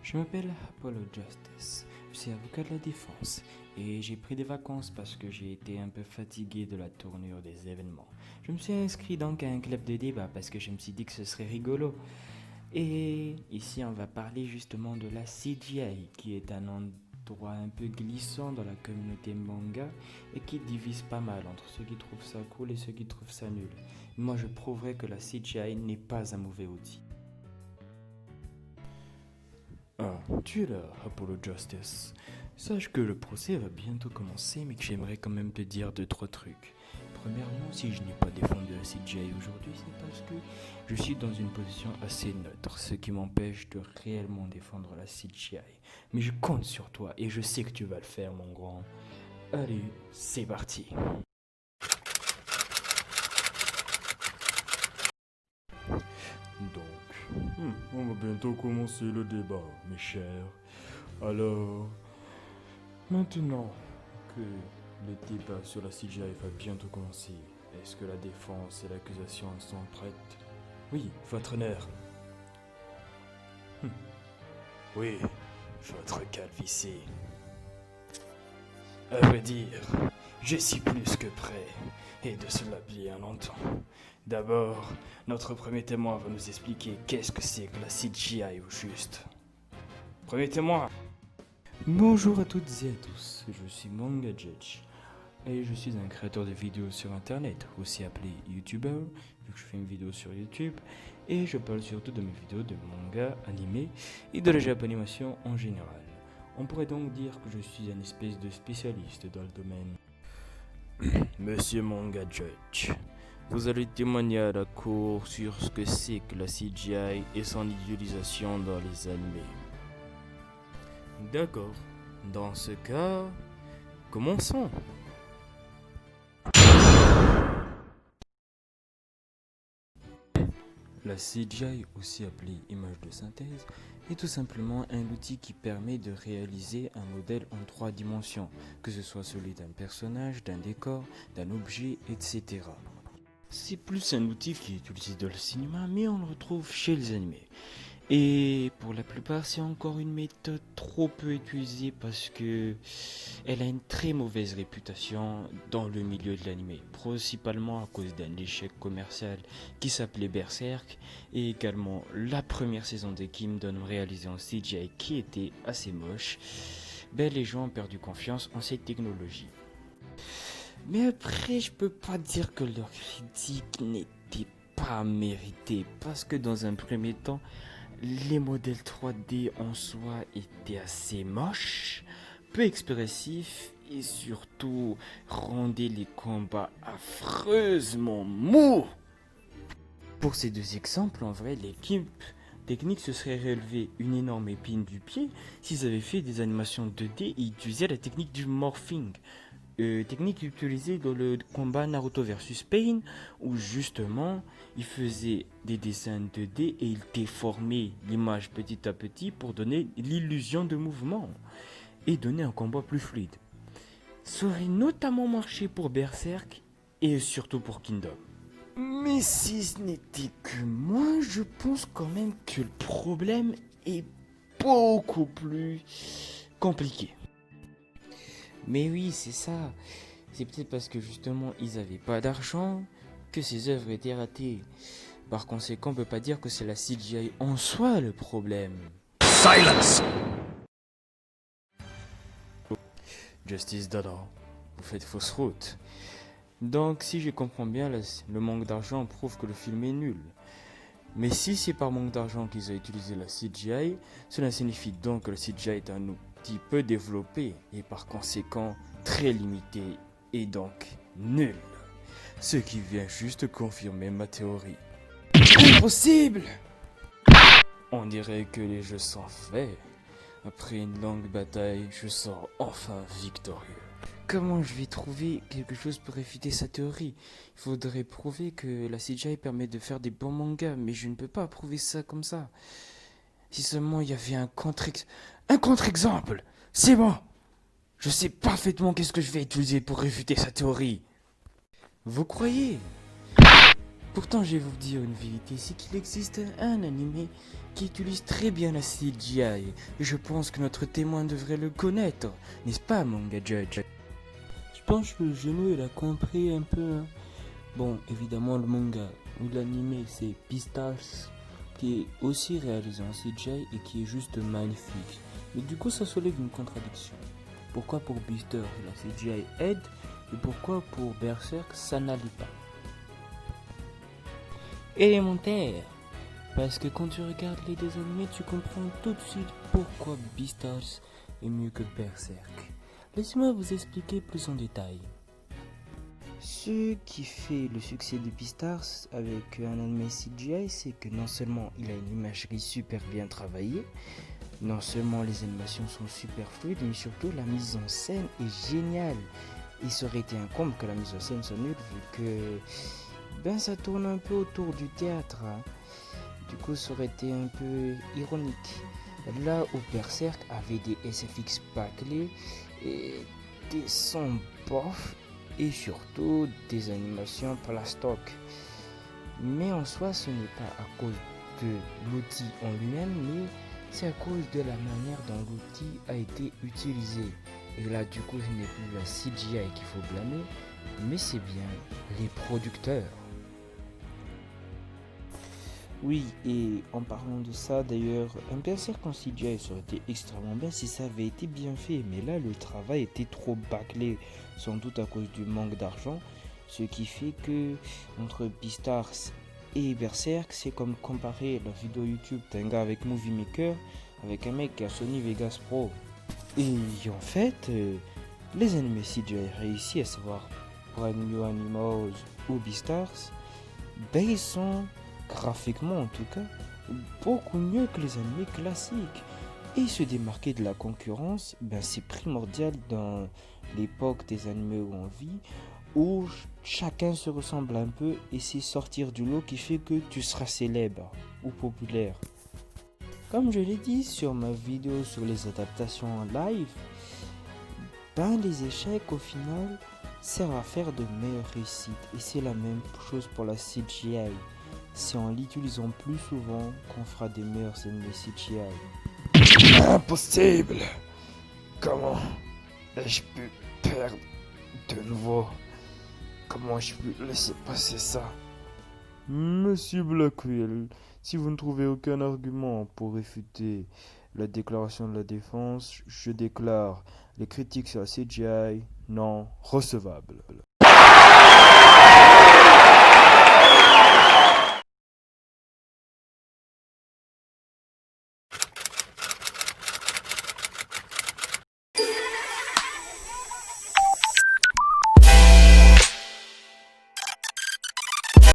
Je m'appelle Apollo Justice, je suis avocat de la défense et j'ai pris des vacances parce que j'ai été un peu fatigué de la tournure des événements. Je me suis inscrit donc à un club de débat parce que je me suis dit que ce serait rigolo. Et ici on va parler justement de la CGI qui est un endroit un peu glissant dans la communauté manga et qui divise pas mal entre ceux qui trouvent ça cool et ceux qui trouvent ça nul. Moi je prouverai que la CGI n'est pas un mauvais outil. Ah, tu es là, Apollo Justice. Sache que le procès va bientôt commencer, mais que j'aimerais quand même te dire 2-3 trucs. Premièrement, si je n'ai pas défendu la CGI aujourd'hui, c'est parce que je suis dans une position assez neutre, ce qui m'empêche de réellement défendre la CGI. Mais je compte sur toi et je sais que tu vas le faire, mon grand. Allez, c'est parti. Donc, on va bientôt commencer le débat, mes chers. Alors, maintenant que le débat sur la CGI va bientôt commencer, est-ce que la défense et l'accusation sont prêtes? Oui, votre honneur. Oui, votre calvitie. À vrai dire, je suis plus que prêt, et de cela bien longtemps. D'abord, notre premier témoin va nous expliquer qu'est-ce que c'est que la CGI au juste. Premier témoin. Bonjour à toutes et à tous, je suis Manga Judge et je suis un créateur de vidéos sur internet, aussi appelé YouTuber, vu que je fais une vidéo sur YouTube et je parle surtout de mes vidéos de manga, animé et de la japanimation en général. On pourrait donc dire que je suis un espèce de spécialiste dans le domaine. Monsieur Manga Judge, vous allez témoigner à la cour sur ce que c'est que la CGI et son utilisation dans les animés. D'accord. Dans ce cas, commençons. La CGI, aussi appelée image de synthèse, est tout simplement un outil qui permet de réaliser un modèle en 3 dimensions, que ce soit celui d'un personnage, d'un décor, d'un objet, etc. C'est plus un outil qui est utilisé dans le cinéma, mais on le retrouve chez les animés. Et pour la plupart, c'est encore une méthode trop peu utilisée parce que elle a une très mauvaise réputation dans le milieu de l'anime, principalement à cause d'un échec commercial qui s'appelait Berserk et également la première saison de Kingdom réalisée en CGI qui était assez moche. Les gens ont perdu confiance en cette technologie. Mais après, je peux pas dire que leur critique n'était pas méritée parce que dans un premier temps, les modèles 3D en soi étaient assez moches, peu expressifs et surtout rendaient les combats affreusement mous. Pour ces deux exemples, en vrai, l'équipe technique se serait relevé une énorme épine du pied s'ils avaient fait des animations 2D et utilisaient la technique du morphing. Technique utilisée dans le combat Naruto versus Pain où justement il faisait des dessins 2D et il déformait l'image petit à petit pour donner l'illusion de mouvement et donner un combat plus fluide. Ça aurait notamment marché pour Berserk et surtout pour Kingdom. Mais si ce n'était que moi, je pense quand même que le problème est beaucoup plus compliqué. Mais oui, c'est ça. C'est peut-être parce que justement ils avaient pas d'argent que ces œuvres étaient ratées. Par conséquent, on peut pas dire que c'est la CGI en soi le problème. Silence! Justice Dada, vous faites fausse route. Donc si je comprends bien, le manque d'argent prouve que le film est nul. Mais si c'est par manque d'argent qu'ils ont utilisé la CGI, cela signifie donc que la CGI est un outil peu développé et par conséquent très limité et donc nul. Ce qui vient juste confirmer ma théorie. Impossible! On dirait que les jeux sont faits. Après une longue bataille, je sors enfin victorieux. Comment je vais trouver quelque chose pour réfuter sa théorie? Il faudrait prouver que la CGI permet de faire des bons mangas, mais je ne peux pas prouver ça comme ça. Si seulement il y avait un contre-exemple, c'est bon. Je sais parfaitement qu'est-ce que je vais utiliser pour réfuter sa théorie. Vous croyez? Pourtant, je vais vous dire une vérité, c'est qu'il existe un animé qui utilise très bien la CGI. Et je pense que notre témoin devrait le connaître, n'est-ce pas, Manga Judge? Je pense que le genou, il a compris un peu, hein. Bon, évidemment, le manga ou l'anime, c'est Beastars, qui est aussi réalisé en CGI et qui est juste magnifique. Mais du coup, ça soulève une contradiction. Pourquoi pour Beastars, la CGI aide, et pourquoi pour Berserk, ça n'allie pas? Élémentaire. Parce que quand tu regardes les deux animés, tu comprends tout de suite pourquoi Beastars est mieux que Berserk. Laissez-moi vous expliquer plus en détail. Ce qui fait le succès de Beastars avec un anime CGI, c'est que non seulement il a une imagerie super bien travaillée, non seulement les animations sont super fluides, mais surtout la mise en scène est géniale. Il serait été un comble que la mise en scène soit nulle vu que ça tourne un peu autour du théâtre, hein. Du coup, ça aurait été un peu ironique. Là où Berserk avait des SFX bâclés et des sons bof et surtout des animations plastoc. Mais en soi, ce n'est pas à cause de l'outil en lui-même, mais c'est à cause de la manière dont l'outil a été utilisé. Et là, du coup, ce n'est plus la CGI qu'il faut blâmer, mais c'est bien les producteurs. Oui, et en parlant de ça, d'ailleurs, un Berserk en CGI ça aurait été extrêmement bien si ça avait été bien fait. Mais là, le travail était trop bâclé, sans doute à cause du manque d'argent. Ce qui fait que, entre Beastars et Berserk, c'est comme comparer la vidéo YouTube d'un gars avec Movie Maker avec un mec qui a Sony Vegas Pro. Et en fait, les animés CGI réussis, à savoir Brand New Animals ou Beastars, ils sont graphiquement en tout cas beaucoup mieux que les animés classiques. Et se démarquer de la concurrence, c'est primordial dans l'époque des animés où on vit, où chacun se ressemble un peu et c'est sortir du lot qui fait que tu seras célèbre ou populaire. Comme je l'ai dit sur ma vidéo sur les adaptations en live, les échecs au final servent à faire de meilleures réussites et c'est la même chose pour la CGI. C'est en l'utilisant plus souvent qu'on fera des meilleurs ennemis CGI. Impossible! Comment ai-je pu perdre de nouveau? Comment ai-je pu laisser passer ça? Monsieur Blackwell, si vous ne trouvez aucun argument pour réfuter la déclaration de la défense, je déclare les critiques sur la CGI non recevables.